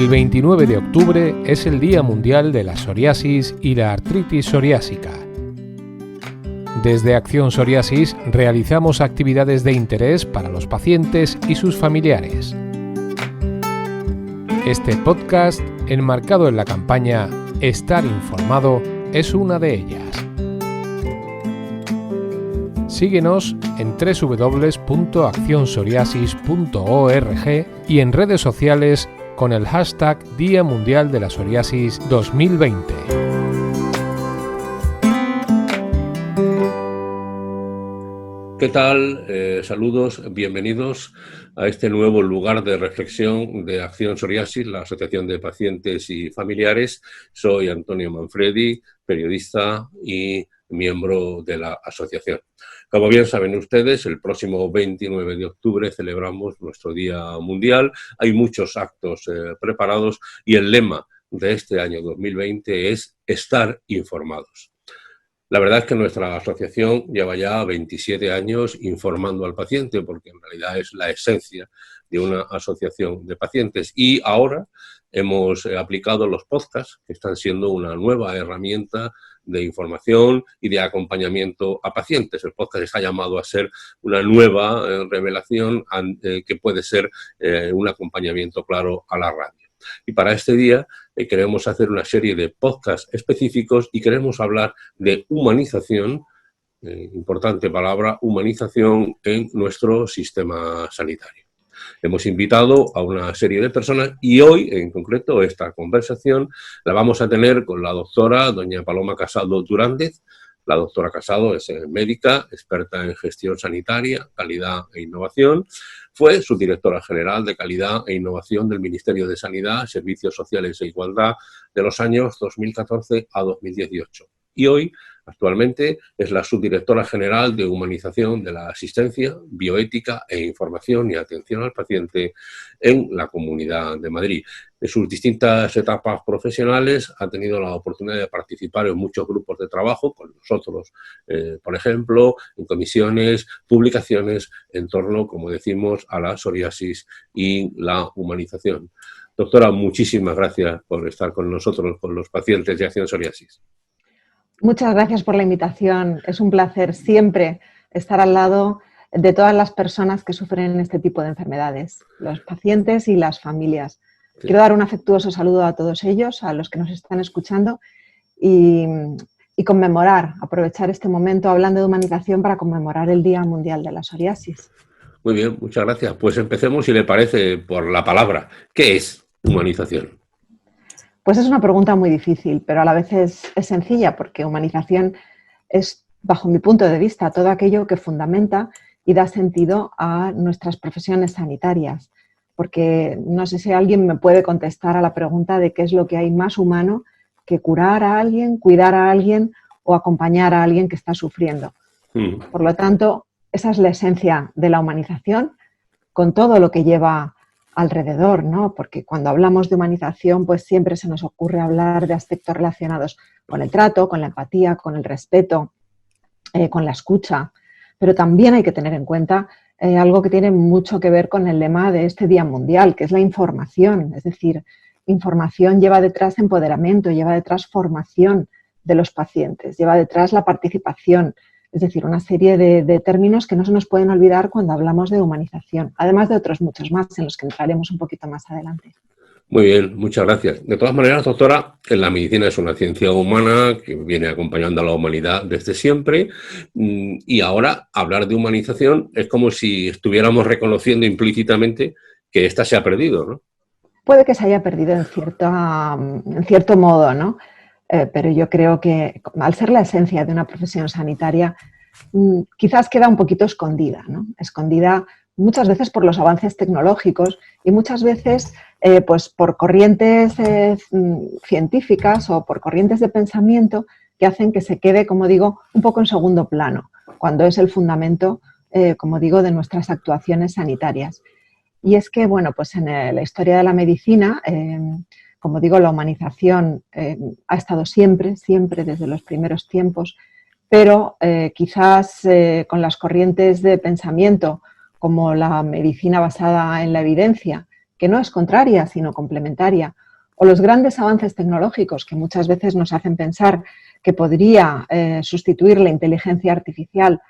El 29 de octubre es el Día Mundial de la Psoriasis y la Artritis Psoriásica. Desde Acción Psoriasis realizamos actividades de interés para los pacientes y sus familiares. Este podcast, enmarcado en la campaña Estar informado, es una de ellas. Síguenos en www.accionpsoriasis.org y en redes sociales con el hashtag Día Mundial de la Psoriasis 2020. ¿Qué tal? Saludos, bienvenidos a este nuevo lugar de reflexión de Acción Psoriasis, la Asociación de Pacientes y Familiares. Soy Antonio Manfredi, periodista y miembro de la asociación. Como bien saben ustedes, el próximo 29 de octubre celebramos nuestro Día Mundial. Hay muchos actos preparados y el lema de este año 2020 es estar informados. La verdad es que nuestra asociación lleva ya 27 años informando al paciente, porque en realidad es la esencia de una asociación de pacientes. Y ahora hemos aplicado los podcasts, que están siendo una nueva herramienta de información y de acompañamiento a pacientes. El podcast está llamado a ser una nueva revelación que puede ser un acompañamiento claro a la radio. Y para este día queremos hacer una serie de podcasts específicos y queremos hablar de humanización, importante palabra, humanización en nuestro sistema sanitario. Hemos invitado a una serie de personas y hoy, en concreto, esta conversación la vamos a tener con la doctora doña Paloma Casado Durández. La doctora Casado es médica, experta en gestión sanitaria, calidad e innovación. Fue subdirectora general de calidad e innovación del Ministerio de Sanidad, Servicios Sociales e Igualdad de los años 2014 a 2018. Y hoy, actualmente, es la subdirectora general de humanización de la asistencia, bioética e información y atención al paciente en la Comunidad de Madrid. En sus distintas etapas profesionales ha tenido la oportunidad de participar en muchos grupos de trabajo con nosotros, por ejemplo, en comisiones, publicaciones en torno, como decimos, a la psoriasis y la humanización. Doctora, muchísimas gracias por estar con nosotros, con los pacientes de Acción Psoriasis. Muchas gracias por la invitación. Es un placer siempre estar al lado de todas las personas que sufren este tipo de enfermedades, los pacientes y las familias. Sí. Quiero dar un afectuoso saludo a todos ellos, a los que nos están escuchando y conmemorar, aprovechar este momento hablando de humanización para conmemorar el Día Mundial de la Psoriasis. Muy bien, muchas gracias. Pues empecemos, si le parece, por la palabra. ¿Qué es humanización? Pues es una pregunta muy difícil, pero a la vez es sencilla, porque humanización es, bajo mi punto de vista, todo aquello que fundamenta y da sentido a nuestras profesiones sanitarias. Porque no sé si alguien me puede contestar a la pregunta de qué es lo que hay más humano que curar a alguien, cuidar a alguien o acompañar a alguien que está sufriendo. Por lo tanto, esa es la esencia de la humanización, con todo lo que lleva alrededor, ¿no? Porque cuando hablamos de humanización, pues siempre se nos ocurre hablar de aspectos relacionados con el trato, con la empatía, con el respeto, con la escucha. Pero también hay que tener en cuenta algo que tiene mucho que ver con el lema de este Día Mundial, que es la información. Es decir, información lleva detrás empoderamiento, lleva detrás formación de los pacientes, lleva detrás la participación. Es decir, una serie de términos que no se nos pueden olvidar cuando hablamos de humanización, además de otros muchos más en los que entraremos un poquito más adelante. Muy bien, muchas gracias. De todas maneras, doctora, la medicina es una ciencia humana que viene acompañando a la humanidad desde siempre y ahora hablar de humanización es como si estuviéramos reconociendo implícitamente que ésta se ha perdido, ¿no? Puede que se haya perdido en cierto modo, ¿no? Pero yo creo que al ser la esencia de una profesión sanitaria, quizás queda un poquito escondida, ¿no? Escondida muchas veces por los avances tecnológicos y muchas veces pues por corrientes científicas o por corrientes de pensamiento que hacen que se quede, como digo, un poco en segundo plano, cuando es el fundamento, como digo, de nuestras actuaciones sanitarias. Y es que, bueno, pues en la historia de la medicina, como digo, la humanización ha estado siempre desde los primeros tiempos, pero quizás con las corrientes de pensamiento como la medicina basada en la evidencia, que no es contraria, sino complementaria, o los grandes avances tecnológicos que muchas veces nos hacen pensar que podría sustituir la inteligencia artificial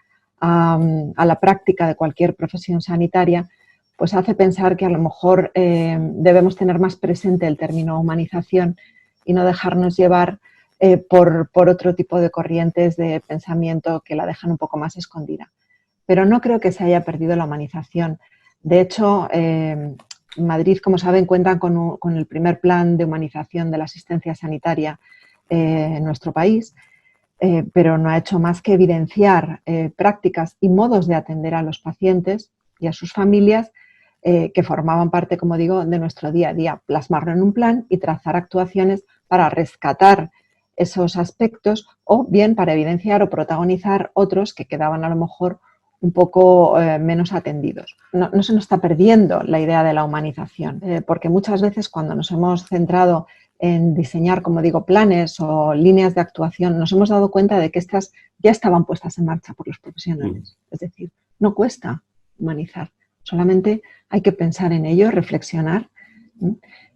a la práctica de cualquier profesión sanitaria, pues hace pensar que a lo mejor debemos tener más presente el término humanización y no dejarnos llevar por otro tipo de corrientes de pensamiento que la dejan un poco más escondida. Pero no creo que se haya perdido la humanización. De hecho, Madrid, como saben, cuenta con el primer plan de humanización de la asistencia sanitaria en nuestro país, pero no ha hecho más que evidenciar prácticas y modos de atender a los pacientes y a sus familias que formaban parte, como digo, de nuestro día a día, plasmarlo en un plan y trazar actuaciones para rescatar esos aspectos o bien para evidenciar o protagonizar otros que quedaban a lo mejor un poco menos atendidos. No se nos está perdiendo la idea de la humanización, porque muchas veces cuando nos hemos centrado en diseñar, como digo, planes o líneas de actuación, nos hemos dado cuenta de que estas ya estaban puestas en marcha por los profesionales. Es decir, no cuesta humanizar, solamente hay que pensar en ello, reflexionar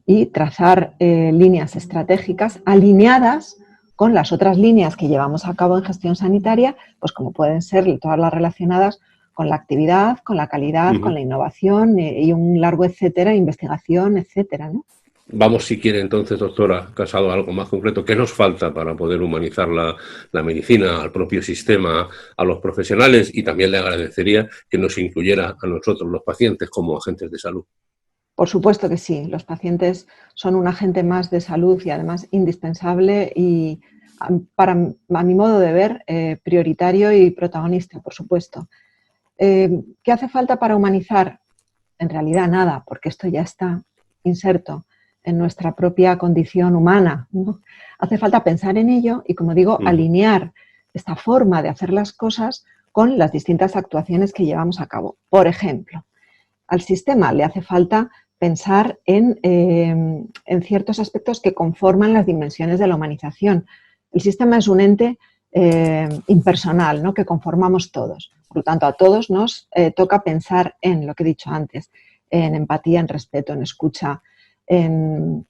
y trazar líneas estratégicas alineadas con las otras líneas que llevamos a cabo en gestión sanitaria, pues como pueden ser todas las relacionadas con la actividad, con la calidad, con la innovación y un largo etcétera, investigación, etcétera, ¿no? Vamos, si quiere entonces, doctora Casado, algo más concreto. ¿Qué nos falta para poder humanizar la medicina, al propio sistema, a los profesionales? Y también le agradecería que nos incluyera a nosotros, los pacientes, como agentes de salud. Por supuesto que sí, los pacientes son un agente más de salud y además indispensable y, a mi modo de ver, prioritario y protagonista, por supuesto. ¿Qué hace falta para humanizar? En realidad nada, porque esto ya está inserto en nuestra propia condición humana, ¿no? Hace falta pensar en ello y, como digo, alinear esta forma de hacer las cosas con las distintas actuaciones que llevamos a cabo. Por ejemplo, al sistema le hace falta pensar en ciertos aspectos que conforman las dimensiones de la humanización. El sistema es un ente impersonal, ¿no?, que conformamos todos. Por lo tanto, a todos nos toca pensar en lo que he dicho antes, en empatía, en respeto, en escucha, en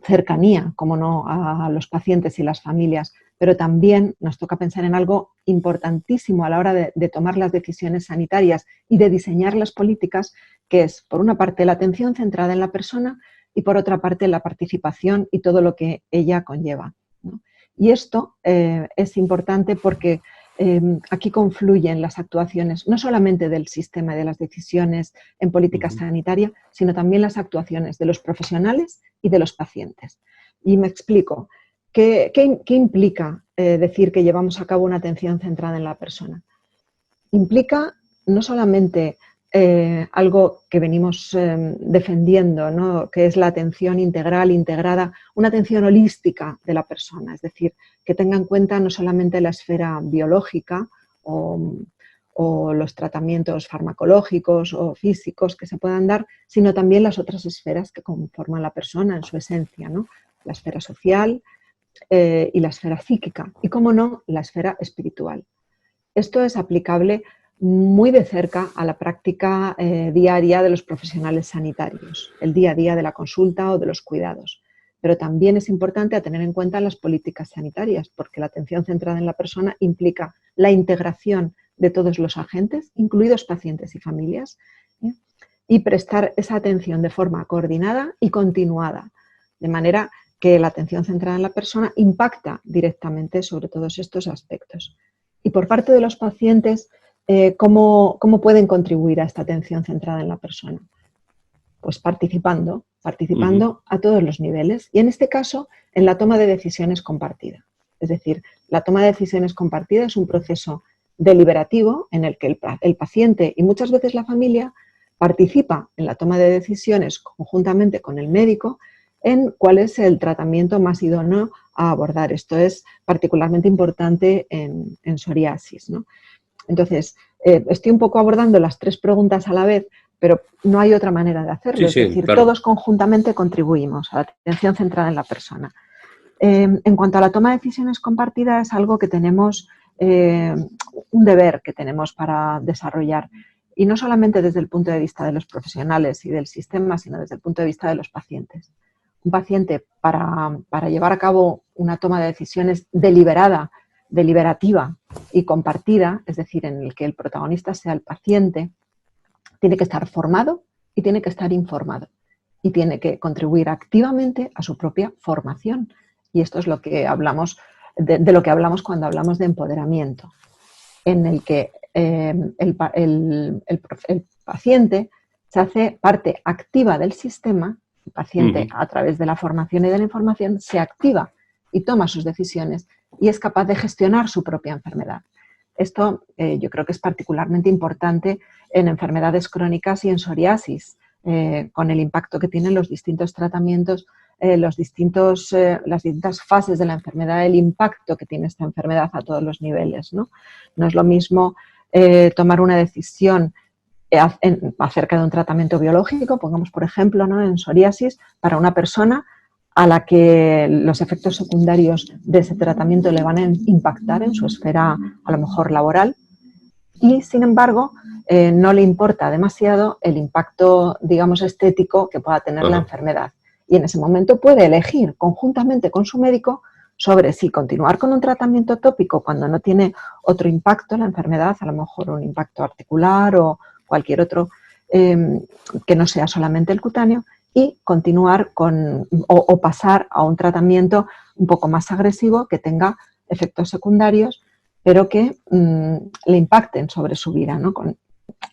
cercanía, como no, a los pacientes y las familias, pero también nos toca pensar en algo importantísimo a la hora de tomar las decisiones sanitarias y de diseñar las políticas, que es, por una parte, la atención centrada en la persona y, por otra parte, la participación y todo lo que ella conlleva, ¿no? Y esto es importante porque aquí confluyen las actuaciones, no solamente del sistema y de las decisiones en política sanitaria, sino también las actuaciones de los profesionales y de los pacientes. Y me explico. ¿Qué implica decir que llevamos a cabo una atención centrada en la persona? Implica no solamente algo que venimos defendiendo, ¿no?, que es la atención integral, integrada, una atención holística de la persona, es decir, que tenga en cuenta no solamente la esfera biológica o los tratamientos farmacológicos o físicos que se puedan dar, sino también las otras esferas que conforman la persona en su esencia, ¿no?, la esfera social y la esfera psíquica y, cómo no, la esfera espiritual. Esto es aplicable muy de cerca a la práctica diaria de los profesionales sanitarios, el día a día de la consulta o de los cuidados. Pero también es importante a tener en cuenta las políticas sanitarias, porque la atención centrada en la persona implica la integración de todos los agentes, incluidos pacientes y familias, y prestar esa atención de forma coordinada y continuada, de manera que la atención centrada en la persona impacta directamente sobre todos estos aspectos. Y por parte de los pacientes, ¿cómo pueden contribuir a esta atención centrada en la persona? Pues participando a todos los niveles y, en este caso, en la toma de decisiones compartida. Es decir, la toma de decisiones compartida es un proceso deliberativo en el que el paciente y muchas veces la familia participa en la toma de decisiones conjuntamente con el médico en cuál es el tratamiento más idóneo a abordar. Esto es particularmente importante en psoriasis, ¿no? Entonces, estoy un poco abordando las tres preguntas a la vez, pero no hay otra manera de hacerlo. Es decir, claro, todos conjuntamente contribuimos a la atención centrada en la persona. En cuanto a la toma de decisiones compartida, es algo que tenemos, un deber que tenemos para desarrollar. y no solamente desde el punto de vista de los profesionales y del sistema, sino desde el punto de vista de los pacientes. Un paciente, para llevar a cabo una toma de decisiones deliberativa y compartida, es decir, en el que el protagonista sea el paciente, tiene que estar formado y tiene que estar informado y tiene que contribuir activamente a su propia formación. Y esto es lo que hablamos, de lo que hablamos cuando hablamos de empoderamiento, en el que el paciente se hace parte activa del sistema. El paciente, a través de la formación y de la información, se activa y toma sus decisiones y es capaz de gestionar su propia enfermedad. Esto yo creo que es particularmente importante en enfermedades crónicas y en psoriasis, con el impacto que tienen los distintos tratamientos, las distintas fases de la enfermedad, el impacto que tiene esta enfermedad a todos los niveles, ¿no? No es lo mismo tomar una decisión acerca de un tratamiento biológico, pongamos por ejemplo, ¿no?, en psoriasis, para una persona a la que los efectos secundarios de ese tratamiento le van a impactar en su esfera a lo mejor laboral y, sin embargo, no le importa demasiado el impacto, digamos, estético que pueda tener la enfermedad. Y en ese momento puede elegir conjuntamente con su médico sobre si continuar con un tratamiento tópico cuando no tiene otro impacto en la enfermedad, a lo mejor un impacto articular o cualquier otro que no sea solamente el cutáneo, y continuar o pasar a un tratamiento un poco más agresivo que tenga efectos secundarios, pero que le impacten sobre su vida, ¿no?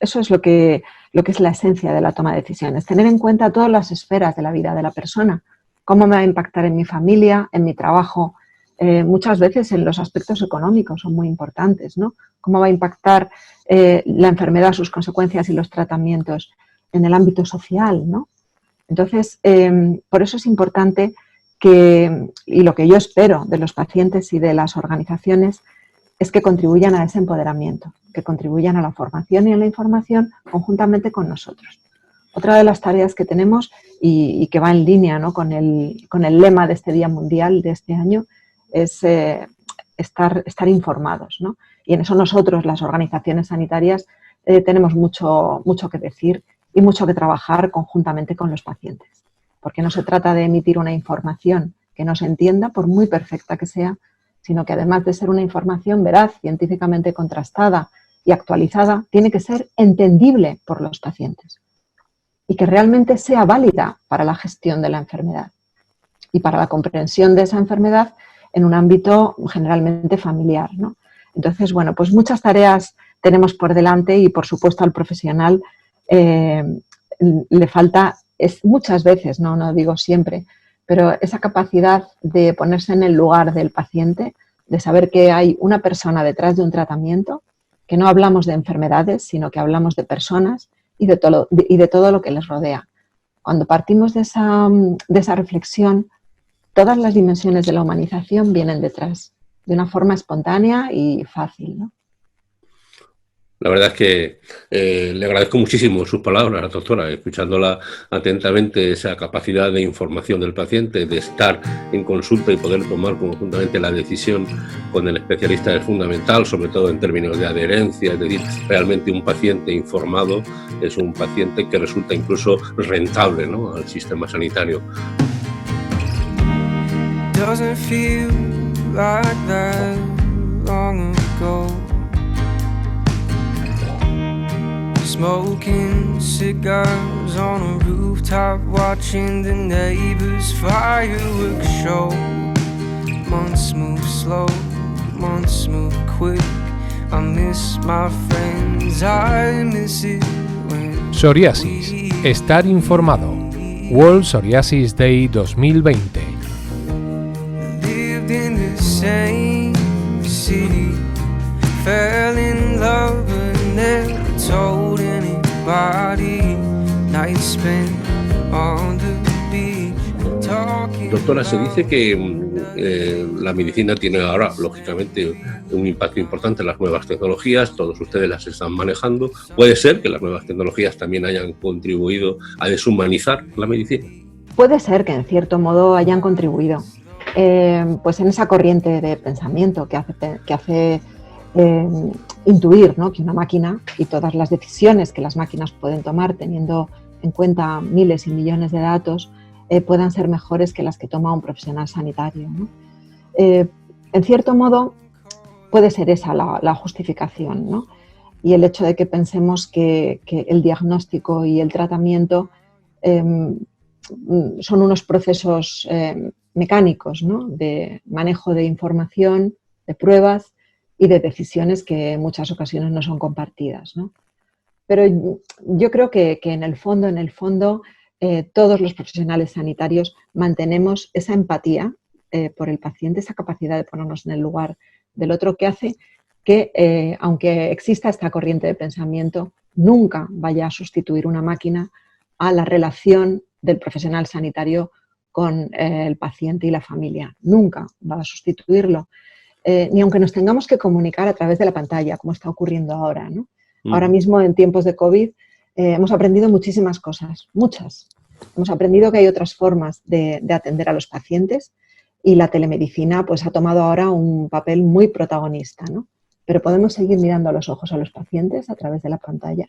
Eso es lo que es la esencia de la toma de decisiones, tener en cuenta todas las esferas de la vida de la persona, cómo me va a impactar en mi familia, en mi trabajo, muchas veces en los aspectos económicos son muy importantes, ¿no? Cómo va a impactar la enfermedad, sus consecuencias y los tratamientos en el ámbito social, ¿no? Entonces, por eso es importante y lo que yo espero de los pacientes y de las organizaciones es que contribuyan a ese empoderamiento, que contribuyan a la formación y a la información conjuntamente con nosotros. Otra de las tareas que tenemos y que va en línea, ¿no?, con el lema de este Día Mundial de este año es estar informados, ¿no? Y en eso nosotros, las organizaciones sanitarias, tenemos mucho que decir y mucho que trabajar conjuntamente con los pacientes. Porque no se trata de emitir una información que no se entienda, por muy perfecta que sea, sino que además de ser una información veraz, científicamente contrastada y actualizada, tiene que ser entendible por los pacientes y que realmente sea válida para la gestión de la enfermedad y para la comprensión de esa enfermedad en un ámbito generalmente familiar, ¿no? Entonces, bueno, pues muchas tareas tenemos por delante y, por supuesto, al profesional le falta, muchas veces, no digo siempre, pero esa capacidad de ponerse en el lugar del paciente, de saber que hay una persona detrás de un tratamiento, que no hablamos de enfermedades, sino que hablamos de personas y de todo lo que les rodea. Cuando partimos de esa reflexión, todas las dimensiones de la humanización vienen detrás, de una forma espontánea y fácil, ¿no? La verdad es que le agradezco muchísimo sus palabras, doctora, escuchándola atentamente, esa capacidad de información del paciente, de estar en consulta y poder tomar conjuntamente la decisión con el especialista es fundamental, sobre todo en términos de adherencia, es decir, realmente un paciente informado es un paciente que resulta incluso rentable, ¿no?, al sistema sanitario. Doesn't feel like that long ago. Smoking cigars on a rooftop, watching the neighbors' fireworks show. Months move slow, months move quick. I miss my friends, I miss it when... Psoriasis. Estar informado. World Psoriasis Day 2020. Lived in the same city, fell in love but never told anybody. Night spent on the beach talking. Doctora, se dice que la medicina tiene ahora, lógicamente, un impacto importante en las nuevas tecnologías, todos ustedes las están manejando. ¿Puede ser que las nuevas tecnologías también hayan contribuido a deshumanizar la medicina? Puede ser que en cierto modo hayan contribuido, pues en esa corriente de pensamiento que hace intuir, ¿no?, que una máquina y todas las decisiones que las máquinas pueden tomar teniendo en cuenta miles y millones de datos puedan ser mejores que las que toma un profesional sanitario, ¿no? En cierto modo puede ser esa la justificación, ¿no? Y el hecho de que pensemos que el diagnóstico y el tratamiento son unos procesos mecánicos, ¿no?, de manejo de información, de pruebas y de decisiones que en muchas ocasiones no son compartidas, ¿no? Pero yo creo que en el fondo, todos los profesionales sanitarios mantenemos esa empatía por el paciente, esa capacidad de ponernos en el lugar del otro, que hace que, aunque exista esta corriente de pensamiento, nunca vaya a sustituir una máquina a la relación del profesional sanitario con el paciente y la familia. Nunca va a sustituirlo, ni aunque nos tengamos que comunicar a través de la pantalla, como está ocurriendo ahora, ¿no? Ahora mismo, en tiempos de COVID, hemos aprendido muchísimas cosas, muchas. Hemos aprendido que hay otras formas de atender a los pacientes y la telemedicina pues, ha tomado ahora un papel muy protagonista, ¿no? Pero podemos seguir mirando a los ojos a los pacientes a través de la pantalla,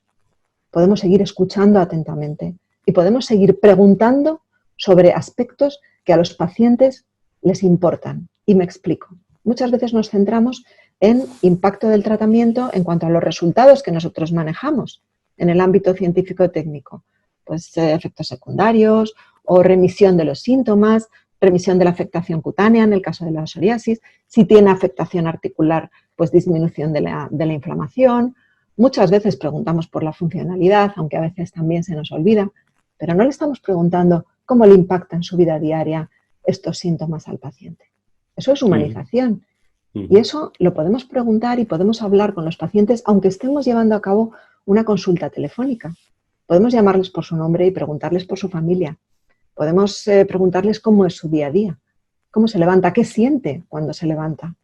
podemos seguir escuchando atentamente y podemos seguir preguntando sobre aspectos que a los pacientes les importan. Y me explico. Muchas veces nos centramos en impacto del tratamiento en cuanto a los resultados que nosotros manejamos en el ámbito científico-técnico. Pues efectos secundarios o remisión de los síntomas, remisión de la afectación cutánea en el caso de la psoriasis, si tiene afectación articular, pues disminución de la inflamación. Muchas veces preguntamos por la funcionalidad, aunque a veces también se nos olvida, pero no le estamos preguntando cómo le impacta en su vida diaria estos síntomas al paciente. Eso es humanización. Y eso lo podemos preguntar y podemos hablar con los pacientes aunque estemos llevando a cabo una consulta telefónica. Podemos llamarles por su nombre y preguntarles por su familia. Podemos preguntarles cómo es su día a día, cómo se levanta, qué siente cuando se levanta,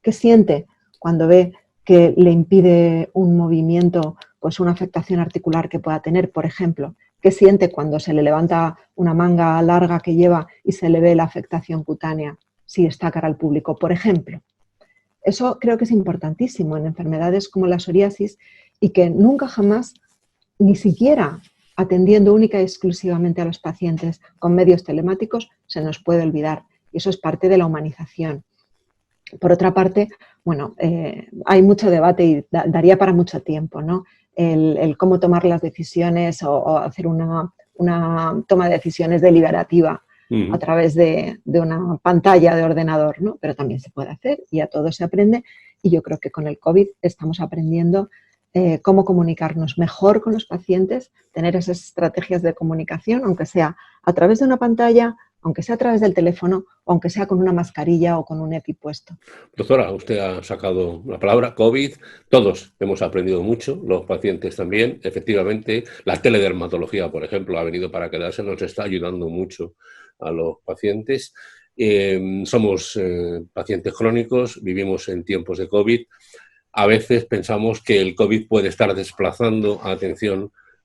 qué siente cuando ve que le impide un movimiento, pues una afectación articular que pueda tener, por ejemplo, qué siente cuando se le levanta una manga larga que lleva y se le ve la afectación cutánea si está cara al público, por ejemplo. Eso creo que es importantísimo en enfermedades como la psoriasis y que nunca jamás, ni siquiera atendiendo única y exclusivamente a los pacientes con medios telemáticos, se nos puede olvidar. Y eso es parte de la humanización. Por otra parte, bueno, hay mucho debate y daría para mucho tiempo, ¿no? El cómo tomar las decisiones o hacer una toma de decisiones deliberativa a través de una pantalla de ordenador, ¿no? Pero también se puede hacer y a todo se aprende. Y yo creo que con el COVID estamos aprendiendo cómo comunicarnos mejor con los pacientes, tener esas estrategias de comunicación, aunque sea a través de una pantalla, aunque sea a través del teléfono, o aunque sea con una mascarilla o con un EPI puesto. Doctora, usted ha sacado la palabra COVID. Todos hemos aprendido mucho, los pacientes también. Efectivamente, la teledermatología, por ejemplo, ha venido para quedarse, nos está ayudando mucho a los pacientes. Somos pacientes crónicos, vivimos en tiempos de COVID. A veces pensamos que el COVID puede estar desplazando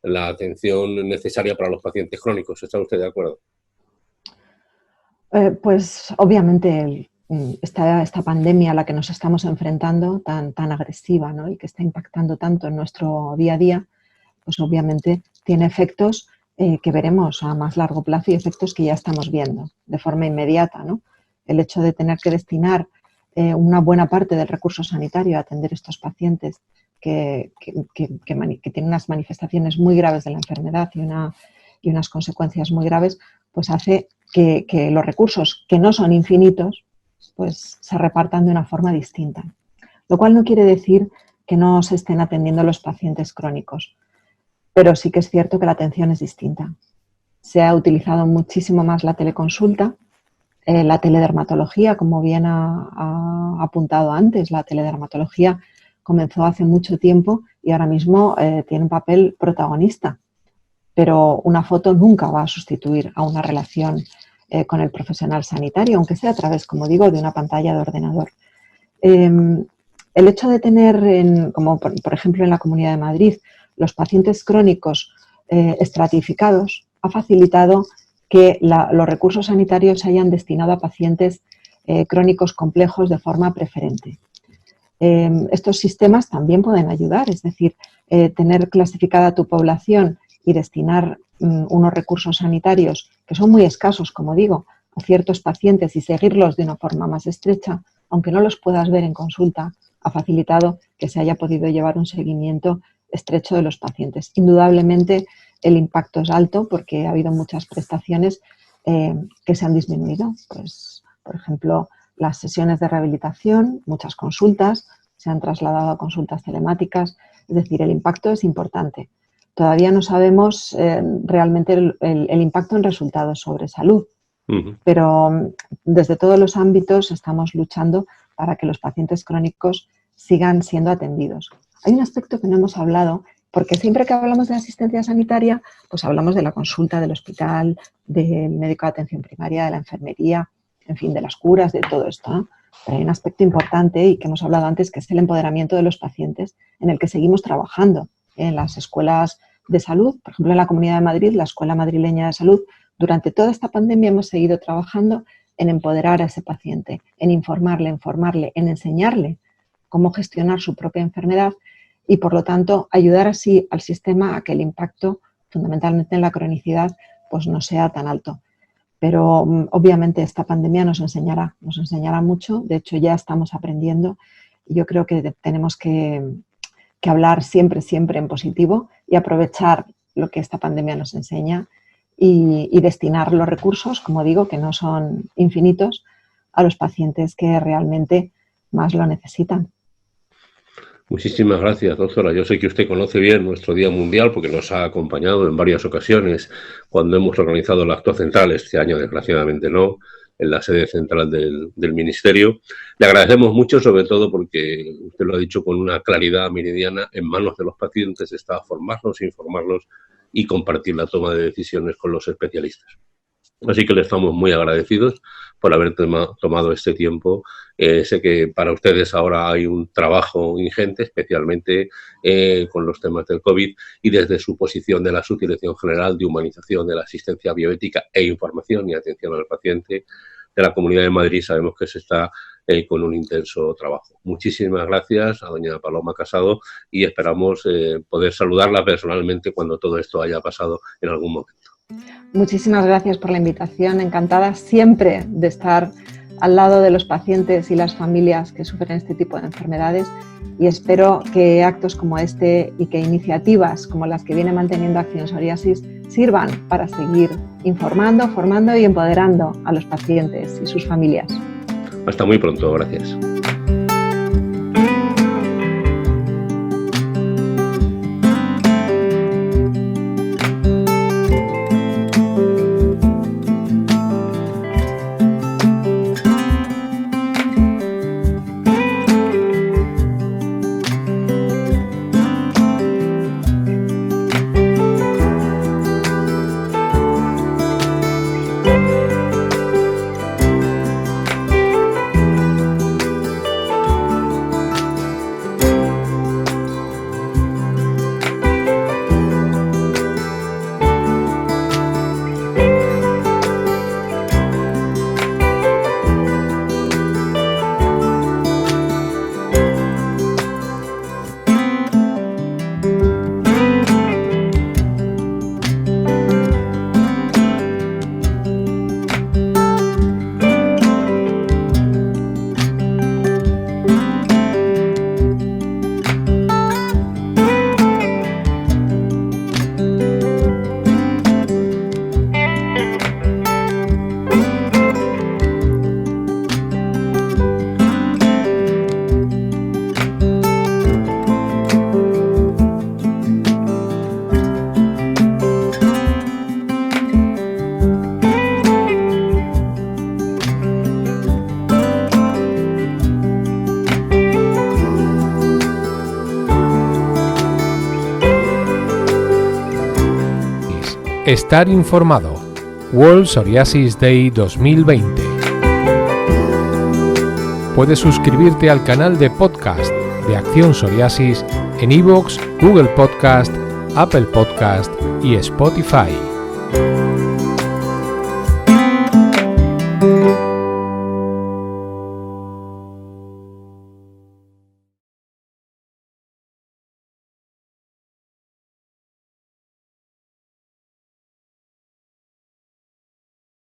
la atención necesaria para los pacientes crónicos. ¿Está usted de acuerdo? Pues obviamente esta pandemia a la que nos estamos enfrentando, tan agresiva, ¿no? Y que está impactando tanto en nuestro día a día, pues obviamente tiene efectos que veremos a más largo plazo y efectos que ya estamos viendo de forma inmediata, ¿no? El hecho de tener que destinar una buena parte del recurso sanitario a atender a estos pacientes que tienen unas manifestaciones muy graves de la enfermedad y unas consecuencias muy graves, pues hace que los recursos, que no son infinitos, pues se repartan de una forma distinta. Lo cual no quiere decir que no se estén atendiendo a los pacientes crónicos, pero sí que es cierto que la atención es distinta. Se ha utilizado muchísimo más la teleconsulta, la teledermatología, como bien ha apuntado antes. La teledermatología comenzó hace mucho tiempo y ahora mismo tiene un papel protagonista. Pero una foto nunca va a sustituir a una relación con el profesional sanitario, aunque sea a través, como digo, de una pantalla de ordenador. El hecho de tener, como por ejemplo en la Comunidad de Madrid, los pacientes crónicos estratificados ha facilitado que los recursos sanitarios se hayan destinado a pacientes crónicos complejos de forma preferente. estos sistemas también pueden ayudar, es decir, tener clasificada tu población y destinar unos recursos sanitarios que son muy escasos, como digo, a ciertos pacientes y seguirlos de una forma más estrecha, aunque no los puedas ver en consulta, ha facilitado que se haya podido llevar un seguimiento estrecho de los pacientes. Indudablemente el impacto es alto porque ha habido muchas prestaciones que se han disminuido. Pues, por ejemplo, las sesiones de rehabilitación, muchas consultas, se han trasladado a consultas telemáticas, es decir, el impacto es importante. Todavía no sabemos realmente el impacto en resultados sobre salud, pero desde todos los ámbitos estamos luchando para que los pacientes crónicos sigan siendo atendidos. Hay un aspecto que no hemos hablado, porque siempre que hablamos de asistencia sanitaria, pues hablamos de la consulta del hospital, del médico de atención primaria, de la enfermería, en fin, de las curas, de todo esto, ¿no? Pero hay un aspecto importante y que hemos hablado antes, que es el empoderamiento de los pacientes, en el que seguimos trabajando en las escuelas de salud. Por ejemplo, en la Comunidad de Madrid, la Escuela Madrileña de Salud, durante toda esta pandemia hemos seguido trabajando en empoderar a ese paciente, en informarle, en enseñarle cómo gestionar su propia enfermedad y, por lo tanto, ayudar así al sistema a que el impacto, fundamentalmente en la cronicidad, pues no sea tan alto. Pero obviamente esta pandemia nos enseñará mucho. De hecho, ya estamos aprendiendo y yo creo que tenemos que hablar siempre en positivo y aprovechar lo que esta pandemia nos enseña y destinar los recursos, como digo, que no son infinitos, a los pacientes que realmente más lo necesitan. Muchísimas gracias, doctora. Yo sé que usted conoce bien nuestro Día Mundial porque nos ha acompañado en varias ocasiones cuando hemos organizado la Acto Central. Este año, desgraciadamente, no, en la sede central del Ministerio. Le agradecemos mucho, sobre todo porque usted lo ha dicho con una claridad meridiana. En manos de los pacientes está formarlos, informarlos y compartir la toma de decisiones con los especialistas. Así que le estamos muy agradecidos por haber tomado este tiempo. Sé que para ustedes ahora hay un trabajo ingente, especialmente con los temas del COVID, y desde su posición de la Subdirección General de Humanización de la Asistencia Bioética e Información y Atención al Paciente de la Comunidad de Madrid, sabemos que se está con un intenso trabajo. Muchísimas gracias a doña Paloma Casado y esperamos poder saludarla personalmente cuando todo esto haya pasado en algún momento. Muchísimas gracias por la invitación. Encantada siempre de estar al lado de los pacientes y las familias que sufren este tipo de enfermedades y espero que actos como este y que iniciativas como las que viene manteniendo Acción Psoriasis sirvan para seguir informando, formando y empoderando a los pacientes y sus familias. Hasta muy pronto. Gracias. Estar informado. World Psoriasis Day 2020. Puedes suscribirte al canal de podcast de Acción Psoriasis en iVoox, Google Podcast, Apple Podcast y Spotify.